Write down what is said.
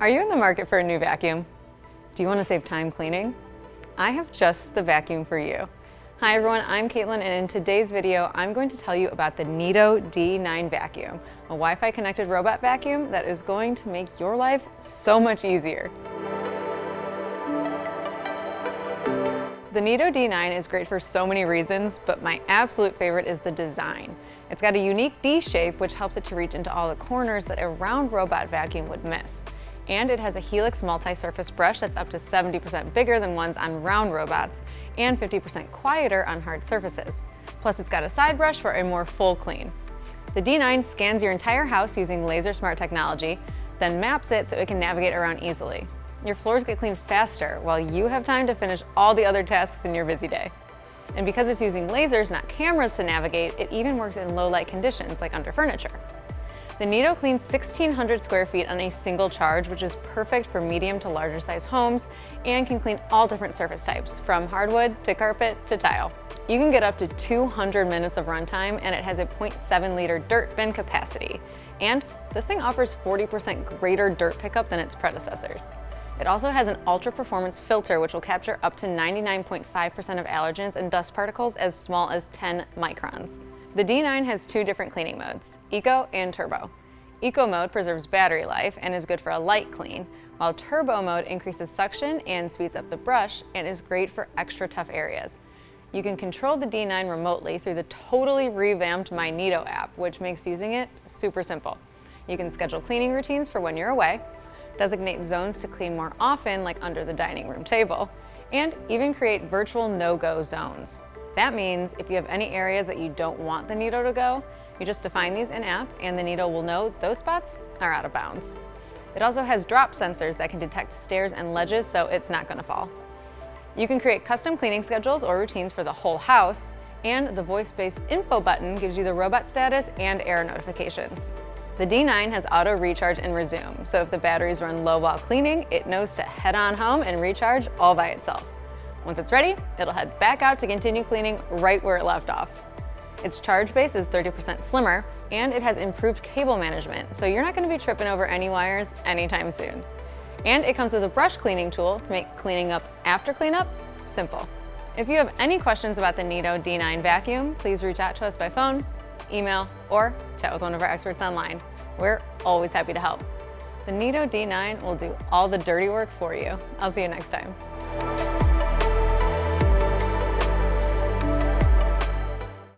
Are you in the market for a new vacuum? Do you want to save time cleaning? I have just the vacuum for you. Hi everyone, I'm Caitlin, and in today's video, I'm going to tell you about the Neato D9 vacuum, a Wi-Fi connected robot vacuum that is going to make your life so much easier. The Neato D9 is great for so many reasons, but my absolute favorite is the design. It's got a unique D shape, which helps it to reach into all the corners that a round robot vacuum would miss. And it has a Helix multi-surface brush that's up to 70% bigger than ones on round robots and 50% quieter on hard surfaces. Plus it's got a side brush for a more full clean. The D9 scans your entire house using laser smart technology, then maps it so it can navigate around easily. Your floors get cleaned faster while you have time to finish all the other tasks in your busy day. And because it's using lasers, not cameras to navigate, it even works in low light conditions like under furniture. The Neato cleans 1,600 square feet on a single charge, which is perfect for medium to larger size homes and can clean all different surface types, from hardwood to carpet to tile. You can get up to 200 minutes of runtime, and it has a 0.7 liter dirt bin capacity. And this thing offers 40% greater dirt pickup than its predecessors. It also has an ultra performance filter which will capture up to 99.5% of allergens and dust particles as small as 10 microns. The D9 has two different cleaning modes, Eco and Turbo. Eco mode preserves battery life and is good for a light clean, while Turbo mode increases suction and speeds up the brush and is great for extra tough areas. You can control the D9 remotely through the totally revamped My Neato app, which makes using it super simple. You can schedule cleaning routines for when you're away, designate zones to clean more often, like under the dining room table, and even create virtual no-go zones. That means if you have any areas that you don't want the Neato to go, you just define these in-app and the Neato will know those spots are out of bounds. It also has drop sensors that can detect stairs and ledges, so it's not going to fall. You can create custom cleaning schedules or routines for the whole house, and the voice-based info button gives you the robot status and error notifications. The D9 has auto recharge and resume, so if the batteries run low while cleaning, it knows to head on home and recharge all by itself. Once it's ready, it'll head back out to continue cleaning right where it left off. Its charge base is 30% slimmer, and it has improved cable management, so you're not going to be tripping over any wires anytime soon. And it comes with a brush cleaning tool to make cleaning up after cleanup simple. If you have any questions about the Neato D9 vacuum, please reach out to us by phone, email, or chat with one of our experts online. We're always happy to help. The Neato D9 will do all the dirty work for you. I'll see you next time.